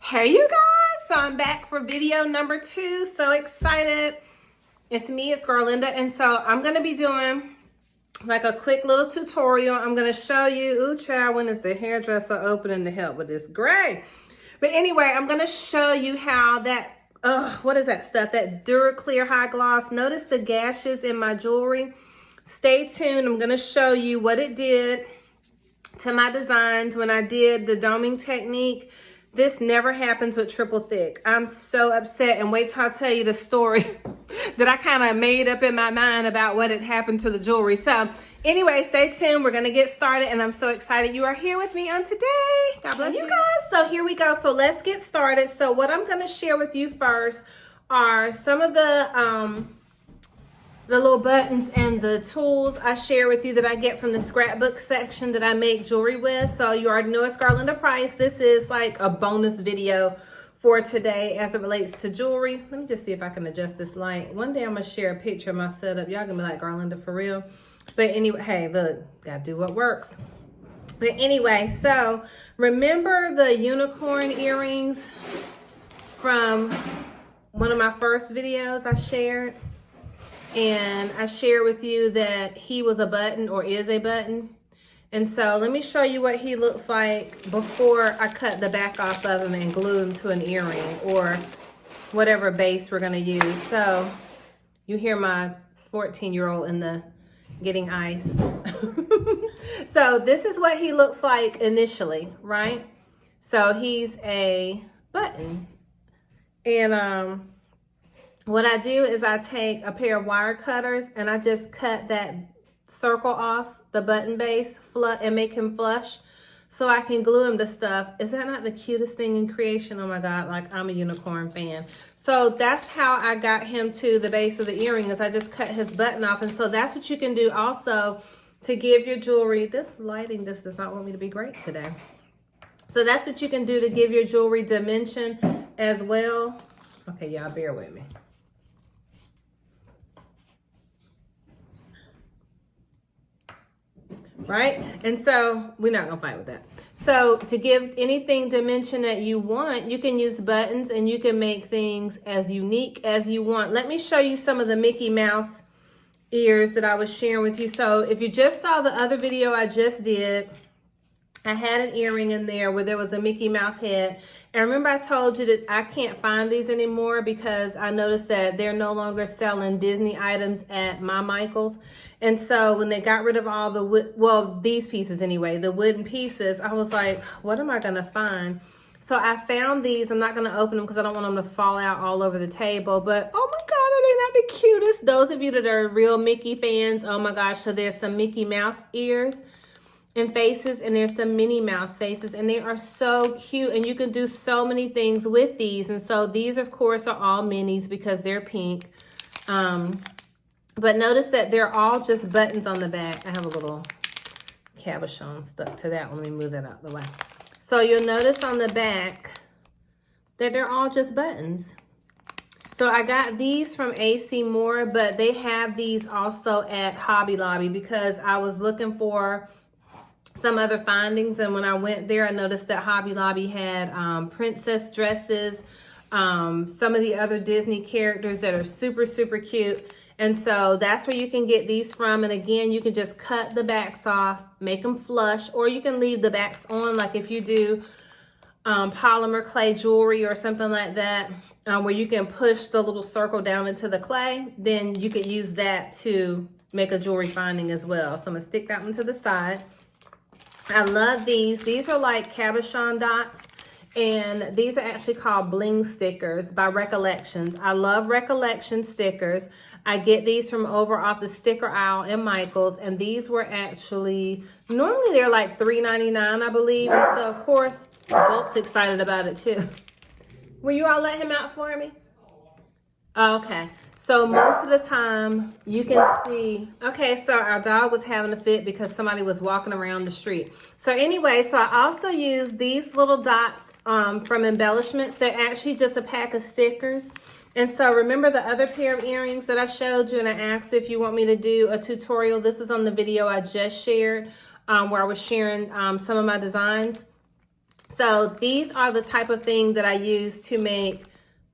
Hey you guys, so I'm back for video number 2. So excited. It's me, it's Garlinda, and so I'm gonna be doing like a quick little tutorial. I'm gonna show you, ooh child, when is the hairdresser opening to help with this gray? But anyway, I'm gonna show you how that, what is that stuff? That Duraclear High Gloss. Notice the gashes in my jewelry. Stay tuned, I'm gonna show you what it did to my designs when I did the doming technique. This never happens with triple thick. I'm so upset, and wait till I tell you the story that I kind of made up in my mind about what had happened to the jewelry. So anyway, stay tuned. We're gonna get started, and I'm so excited you are here with me on today. God bless you guys. So here we go. So let's get started. So what I'm gonna share with you first are some of the little buttons and the tools I share with you that I get from the scrapbook section that I make jewelry with. So you already know it's Garlinda Price. This is like a bonus video for today as it relates to jewelry. Let me just see if I can adjust this light. One day I'm gonna share a picture of my setup. Y'all gonna be like, Garlinda, for real? But anyway, hey, look, gotta do what works. But anyway, so remember the unicorn earrings from one of my first videos I shared? And I shared with you that he was a button, or is a button. And so let me show you what he looks like before I cut the back off of him and glue him to an earring or whatever base we're gonna use. So you hear my 14-year-old in the getting ice. So this is what he looks like initially, right? So he's a button. And what I do is I take a pair of wire cutters and I just cut that circle off the button base and make him flush so I can glue him to stuff. Is that not the cutest thing in creation? Oh my God, like I'm a unicorn fan. So that's how I got him to the base of the earring, is I just cut his button off. And so that's what you can do also to give your jewelry, this lighting just does not want me to be great today. So that's what you can do to give your jewelry dimension as well. Okay, y'all bear with me. Right? And so we're not gonna fight with that. So to give anything dimension that you want, you can use buttons and you can make things as unique as you want. Let me show you some of the Mickey Mouse ears that I was sharing with you. So if you just saw the other video I just did, I had an earring in there where there was a Mickey Mouse head. And remember I told you that I can't find these anymore because I noticed that they're no longer selling Disney items at my Michael's. And so when they got rid of all the wood, well, these pieces anyway, the wooden pieces, I was like, what am I gonna find? So I found these. I'm not gonna open them because I don't want them to fall out all over the table, but oh my God, are they not the cutest? Those of you that are real Mickey fans, oh my gosh, so there's some Mickey Mouse ears and faces, and there's some Minnie Mouse faces, and they are so cute, and you can do so many things with these. And so these, of course, are all minis because they're pink. But notice that they're all just buttons on the back. I have a little cabochon stuck to that. Let me move that out of the way. So you'll notice on the back that they're all just buttons. So I got these from AC Moore, but they have these also at Hobby Lobby because I was looking for some other findings. And when I went there, I noticed that Hobby Lobby had princess dresses, some of the other Disney characters that are super, super cute. And so that's where you can get these from. And again, you can just cut the backs off, make them flush, or you can leave the backs on, like if you do polymer clay jewelry or something like that, where you can push the little circle down into the clay, then you could use that to make a jewelry finding as well. So I'm gonna stick that one to the side. I love these. These are like cabochon dots. And these are actually called bling stickers by Recollections. I love Recollection stickers. I get these from over off the sticker aisle in Michael's, and these were actually, normally they're like $3.99, I believe. And so of course, Bolt's excited about it too. Will you all let him out for me? Okay. So most of the time you can see, okay, so our dog was having a fit because somebody was walking around the street. So anyway, so I also use these little dots from Embellishments. They're actually just a pack of stickers. And so remember the other pair of earrings that I showed you and I asked if you want me to do a tutorial? This is on the video I just shared where I was sharing some of my designs. So these are the type of thing that I use to make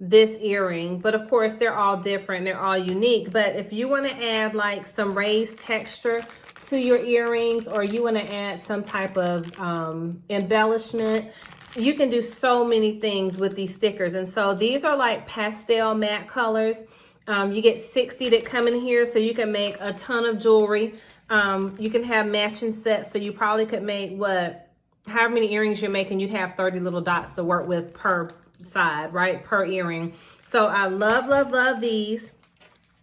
this earring, but of course they're all different, they're all unique. But if you want to add like some raised texture to your earrings, or you want to add some type of embellishment, you can do so many things with these stickers. And so these are like pastel matte colors. You get 60 that come in here, so you can make a ton of jewelry. You can have matching sets, so you probably could make however many earrings you're making, you'd have 30 little dots to work with per side, right? Per earring. So I love, love, love these.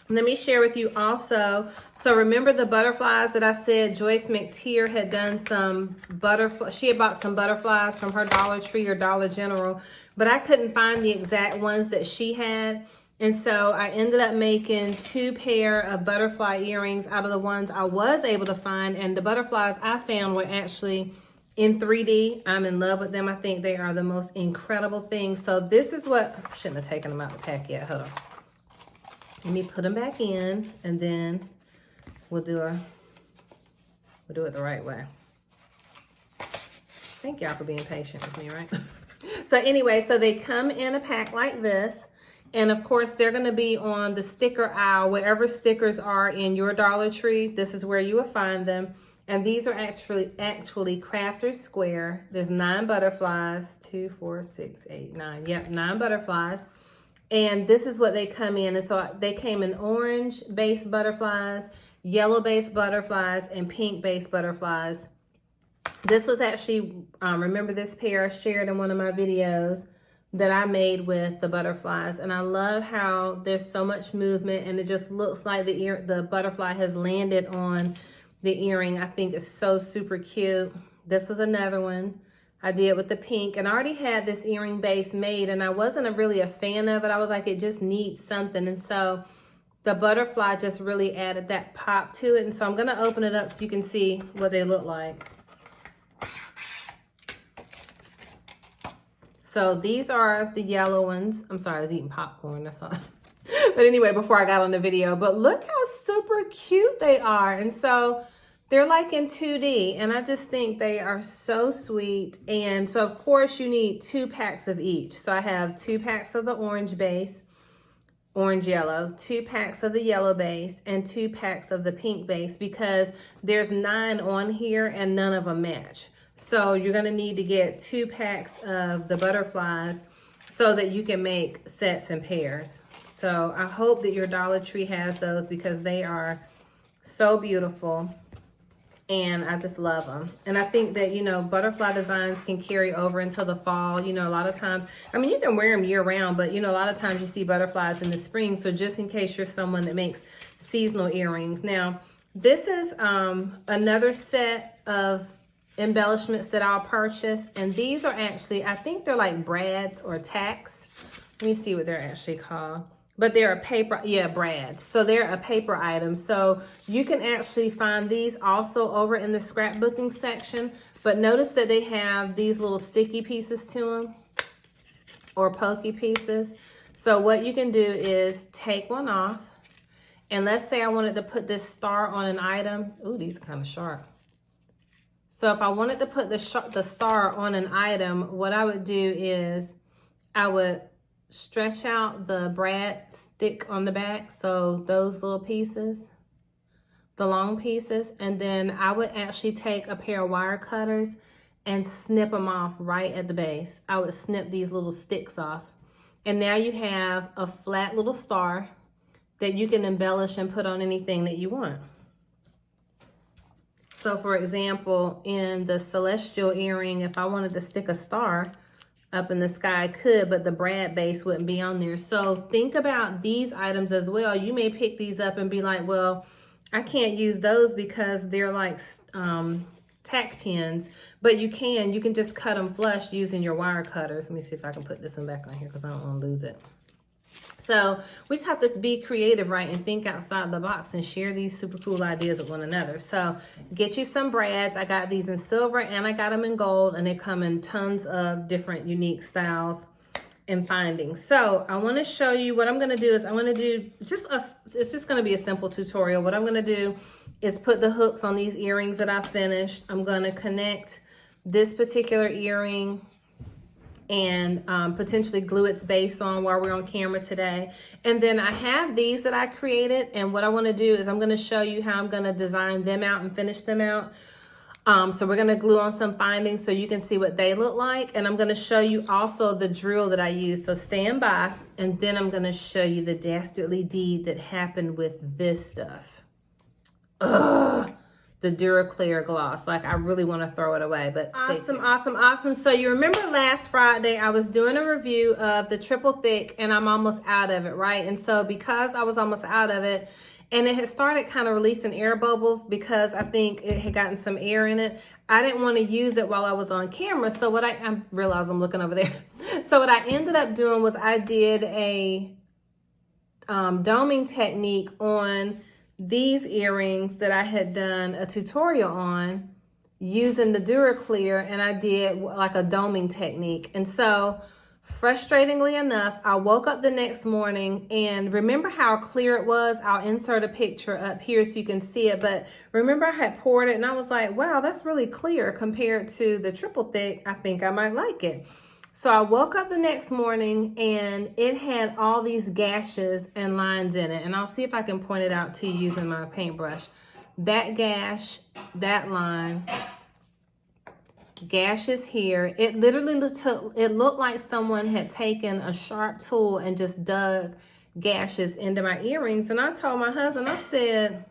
Let me share with you also. So remember the butterflies that I said Joyce McTeer had done some butterfly. She had bought some butterflies from her Dollar Tree or Dollar General, but I couldn't find the exact ones that she had. And so I ended up making 2 pair of butterfly earrings out of the ones I was able to find. And the butterflies I found were actually in 3D. I'm in love with them. I think they are the most incredible thing. So this is what, I shouldn't have taken them out the pack yet. Hold on. Let me put them back in, and then we'll do it the right way. Thank y'all for being patient with me, right? So anyway, so they come in a pack like this. And of course, they're going to be on the sticker aisle. Wherever stickers are in your Dollar Tree, this is where you will find them. And these are actually Crafter's Square. There's 9 butterflies. 2, 4, 6, 8, 9. Yep, 9 butterflies. And this is what they come in. And so they came in orange-based butterflies, yellow-based butterflies, and pink-based butterflies. This was actually, remember this pair I shared in one of my videos that I made with the butterflies. And I love how there's so much movement, and it just looks like the butterfly has landed on the earring. I think it's so super cute. This was another one I did with the pink, and I already had this earring base made, and I wasn't really a fan of it. I was like, it just needs something. And so the butterfly just really added that pop to it. And so I'm going to open it up so you can see what they look like. So these are the yellow ones. I'm sorry, I was eating popcorn, that's all. But anyway, before I got on the video, but look how super cute they are. And so they're like in 2D, and I just think they are so sweet. And so of course you need 2 packs of each. So I have 2 packs of the orange base, orange yellow, 2 packs of the yellow base, and 2 packs of the pink base, because there's 9 on here and none of them match. So you're gonna need to get 2 packs of the butterflies so that you can make sets and pairs. So I hope that your Dollar Tree has those, because they are so beautiful. And I just love them. And I think that, you know, butterfly designs can carry over until the fall. You know, a lot of times, I mean, you can wear them year round, but, you know, a lot of times you see butterflies in the spring. So just in case you're someone that makes seasonal earrings. Now, this is another set of embellishments that I'll purchase. And these are actually, I think they're like brads or tacks. Let me see what they're actually called. But they're a paper, yeah, brads. So they're a paper item. So you can actually find these also over in the scrapbooking section. But notice that they have these little sticky pieces to them, or pokey pieces. So what you can do is take one off. And let's say I wanted to put this star on an item. Ooh, these are kind of sharp. So if I wanted to put the star on an item, what I would do is I would stretch out the brad stick on the back, so those little pieces, the long pieces, and then I would actually take a pair of wire cutters and snip them off right at the base. I would snip these little sticks off, and now you have a flat little star that you can embellish and put on anything that you want. So for example, in the celestial earring, if I wanted to stick a star up in the sky, I could, but the brad base wouldn't be on there. So think about these items as well. You may pick these up and be like, well, I can't use those because they're like tack pins, but you can just cut them flush using your wire cutters. Let me see if I can put this one back on here because I don't want to lose it. So we just have to be creative, right, and think outside the box and share these super cool ideas with one another. So get you some brads. I got these in silver and I got them in gold, and they come in tons of different unique styles and findings. So I want to show you what I'm going to do is I'm going to do it's just going to be a simple tutorial. What I'm going to do is put the hooks on these earrings that I finished. I'm going to connect this particular earring and potentially glue its base on while we're on camera today. And then I have these that I created, and what I want to do is I'm going to show you how I'm going to design them out and finish them out. So we're going to glue on some findings so you can see what they look like, and I'm going to show you also the drill that I use. So stand by, and then I'm going to show you the dastardly deed that happened with this stuff. Ugh. The Duraclear gloss. Like, I really want to throw it away, but awesome. So you remember last Friday I was doing a review of the triple thick, and I'm almost out of it, right? And so because I was almost out of it, and it had started kind of releasing air bubbles because I think it had gotten some air in it, I didn't want to use it while I was on camera. So what I realized I'm looking over there. So what I ended up doing was I did a doming technique on these earrings that I had done a tutorial on using the Duraclear, and I did like a doming technique. And so frustratingly enough, I woke up the next morning, and remember how clear it was? I'll insert a picture up here so you can see it, but remember I had poured it and I was like, wow, that's really clear compared to the triple thick. I think I might like it. So I woke up the next morning and it had all these gashes and lines in it. And I'll see if I can point it out to you using my paintbrush. That gash, that line, gashes here. It literally looked like someone had taken a sharp tool and just dug gashes into my earrings. And I told my husband, I said,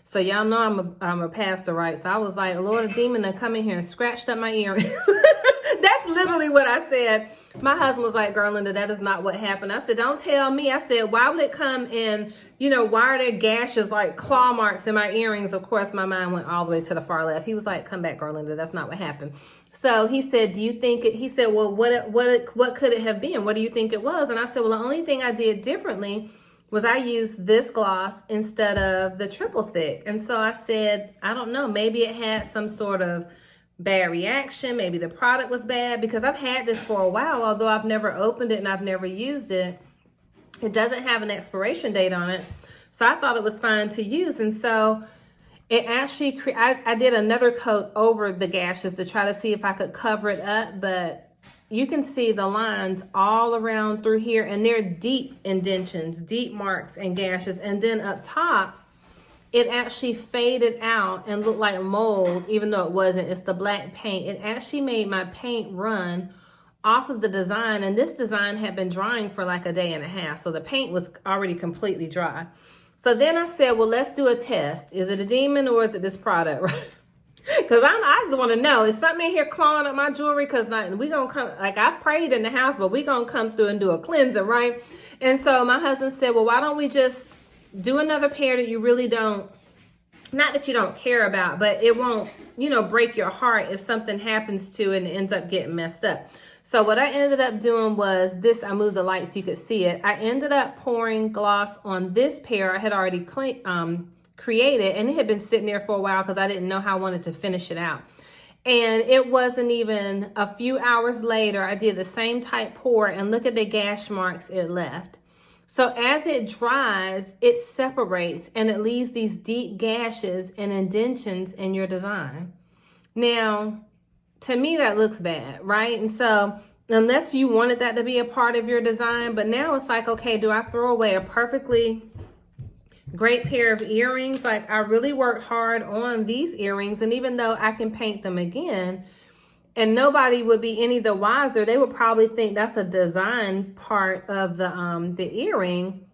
so y'all know I'm a pastor, right? So I was like, Lord, a demon done come in here and scratched up my earrings. That's literally what I said. My husband was like, girl, Linda, that is not what happened. I said, don't tell me. I said, why would it come in, you know, why are there gashes like claw marks in my earrings? Of course, my mind went all the way to the far left. He was like, come back, girl, Linda, that's not what happened. So he said, do you think it, he said, well, what could it have been? What do you think it was? And I said, well, the only thing I did differently was I used this gloss instead of the triple thick. And so I said, I don't know, maybe it had some sort of bad reaction. Maybe the product was bad, because I've had this for a while, although I've never opened it and I've never used it. It doesn't have an expiration date on it. So I thought it was fine to use. And so it actually, I did another coat over the gashes to try to see if I could cover it up, but you can see the lines all around through here, and they're deep indentions, deep marks and gashes. And then up top, it actually faded out and looked like mold, even though it wasn't. It's the black paint. It actually made my paint run off of the design, and this design had been drying for like a day and a half, so the paint was already completely dry. So then I said, well, let's do a test. Is it a demon or is it this product? Because I just want to know, is something in here clawing up my jewelry? Because we gonna come, like, I prayed in the house, but we gonna come through and do a cleansing, right? And so my husband said, well, why don't we just do another pair that you really don't, not that you don't care about, but it won't, you know, break your heart if something happens to it and it ends up getting messed up. So what I ended up doing was this. I moved the light so you could see it. I ended up pouring gloss on this pair I had already created, and it had been sitting there for a while because I didn't know how I wanted to finish it out. And it wasn't even a few hours later, I did the same type pour, and look at the gash marks it left. So as it dries, it separates and it leaves these deep gashes and indentions in your design. Now, to me, that looks bad, right? And so unless you wanted that to be a part of your design, but now it's like, okay, do I throw away a perfectly great pair of earrings? Like, I really worked hard on these earrings, and even though I can paint them again and nobody would be any the wiser, they would probably think that's a design part of the earring.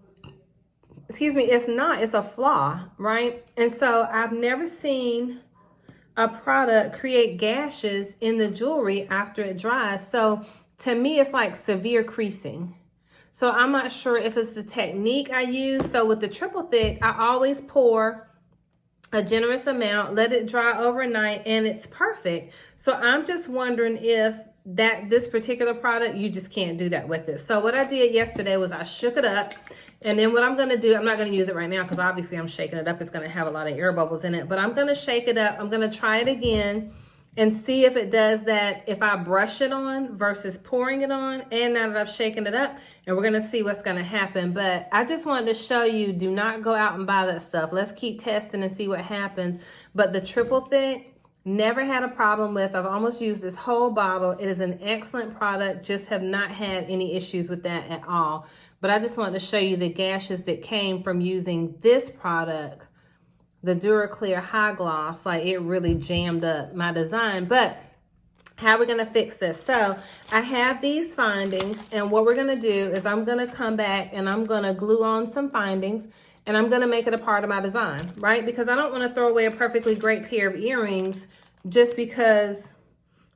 Excuse me, it's not, it's a flaw, right? And so I've never seen a product create gashes in the jewelry after it dries. So to me, it's like severe creasing. So I'm not sure if it's the technique I use. So with the triple thick, I always pour a generous amount, let it dry overnight, and it's perfect. So I'm just wondering if this particular product, you just can't do that with it. So what I did yesterday was I shook it up. And then what I'm going to do, I'm not going to use it right now because obviously I'm shaking it up. It's going to have a lot of air bubbles in it. But I'm going to shake it up. I'm going to try it again and see if it does that if I brush it on versus pouring it on. And now that I've shaken it up, and we're going to see what's going to happen. But I just wanted to show you, do not go out and buy that stuff. Let's keep testing and see what happens. But the triple thick, Never had a problem with. I've almost used this whole bottle. It is an excellent product. Just have not had any issues with that at all. But I just wanted to show you the gashes that came from using this product, the Duraclear High Gloss. Like, it really jammed up my design. But how we're going to fix this? So I have these findings, and what we're going to do is I'm going to come back and I'm going to glue on some findings, and I'm going to make it a part of my design, right? Because I don't want to throw away a perfectly great pair of earrings just because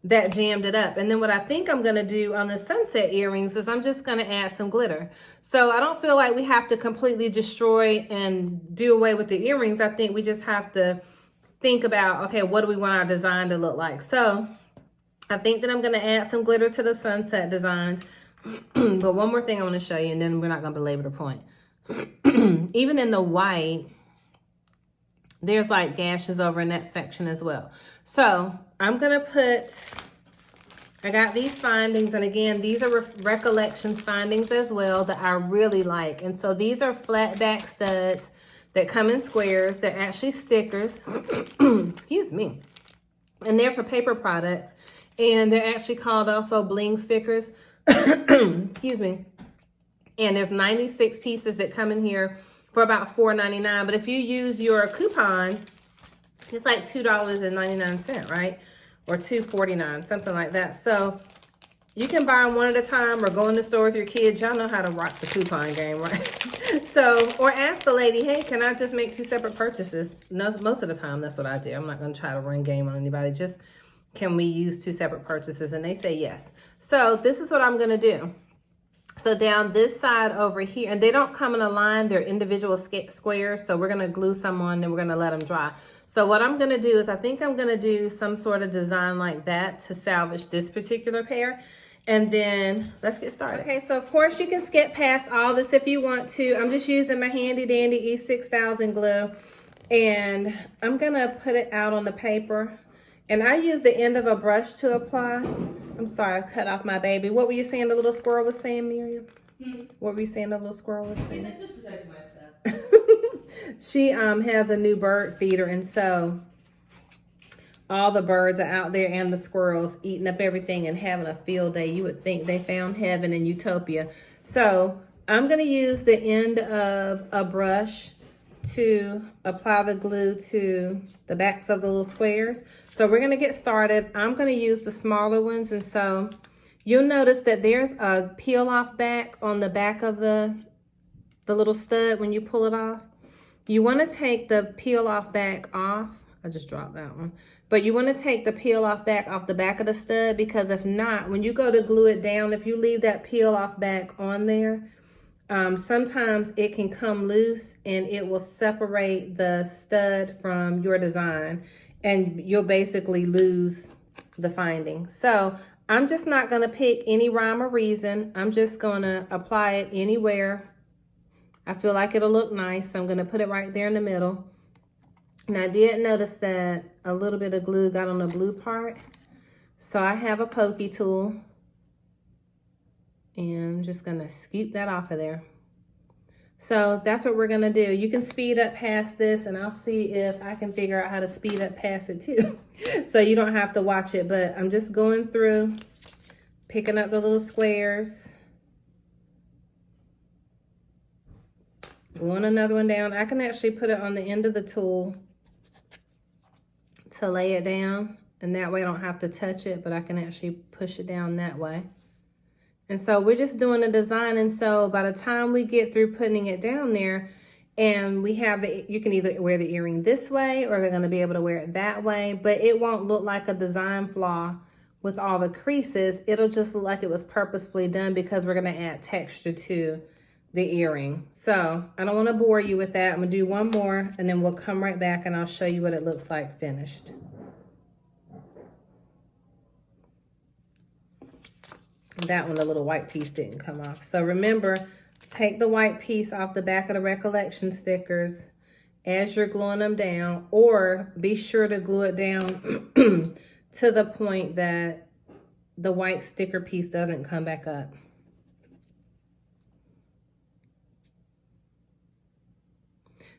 that jammed it up. And then what I think I'm going to do on the sunset earrings is I'm just going to add some glitter. So I don't feel like we have to completely destroy and do away with the earrings. I think we just have to think about, okay, what do we want our design to look like? So I think that I'm going to add some glitter to the sunset designs. But one more thing I want to show you, and then we're not going to belabor the point. Even in the white, there's like gashes over in that section as well. So I'm going to put, I got these findings. And again, these are recollections findings as well that I really like. And so these are flat back studs that come in squares. They're actually stickers. Excuse me. And they're for paper products. And they're actually called also bling stickers. Excuse me. And there's 96 pieces that come in here for about $4.99. But if you use your coupon, it's like $2.99, right? Or $2.49, something like that. So you can buy them one at a time or go in the store with your kids. Y'all know how to rock the coupon game, right? So, or ask the lady, hey, can I just make 2 separate purchases? No, most of the time, that's what I do. I'm not going to try to run game on anybody. Just, can we use 2 separate purchases? And they say yes. So this is what I'm going to do. So down this side over here, and they don't come in a line, they're individual squares. So we're going to glue some on and we're going to let them dry. So what I'm going to do is I think I'm going to do some sort of design like that to salvage this particular pair. And then let's get started. Okay, so of course you can skip past all this if you want to. I'm just using my handy dandy E6000 glue, and I'm going to put it out on the paper. And I use the end of a brush to apply. I'm sorry, I cut off my baby. What were you saying the little squirrel was saying, Miriam? What were you saying the little squirrel was saying? He said, just protect my stuff. She has a new bird feeder, and so all the birds are out there and the squirrels eating up everything and having a field day. You would think they found heaven in Utopia. So I'm going to use the end of a brush to apply the glue to the backs of the little squares. So we're going to get started. I'm going to use the smaller ones, and so you'll notice that there's a peel off back on the back of the little stud when you pull it off. You want to take the peel off back off. I just dropped that one. But you want to take the peel off back off the back of the stud, because if not, when you go to glue it down, if you leave that peel off back on there, sometimes it can come loose and it will separate the stud from your design, and you'll basically lose the finding. So I'm just not going to pick any rhyme or reason. I'm just going to apply it anywhere I feel like it'll look nice. So I'm going to put it right there in the middle. And I did notice that a little bit of glue got on the blue part. So I have a pokey tool. And I'm just going to scoop that off of there. So that's what we're going to do. You can speed up past this, and I'll see if I can figure out how to speed up past it too. So you don't have to watch it, but I'm just going through, picking up the little squares. Gluing another one down. I can actually put it on the end of the tool to lay it down, and that way I don't have to touch it, but I can actually push it down that way. And so we're just doing a design, and so by the time we get through putting it down there, and we have you can either wear the earring this way, or they're going to be able to wear it that way, but it won't look like a design flaw with all the creases. It'll just look like it was purposefully done because we're going to add texture to the earring. So I don't want to bore you with that. I'm going to do one more, and then we'll come right back and I'll show you what it looks like finished. That one, the little white piece didn't come off. So remember, take the white piece off the back of the recollection stickers as you're gluing them down, or be sure to glue it down to the point that the white sticker piece doesn't come back up.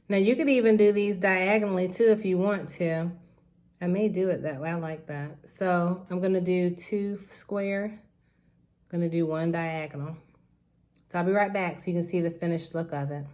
Now you could even do these diagonally too if you want to. I may do it that way. I like that. So I'm going to do 2 square. I'm going to do 1 diagonal. So I'll be right back so you can see the finished look of it.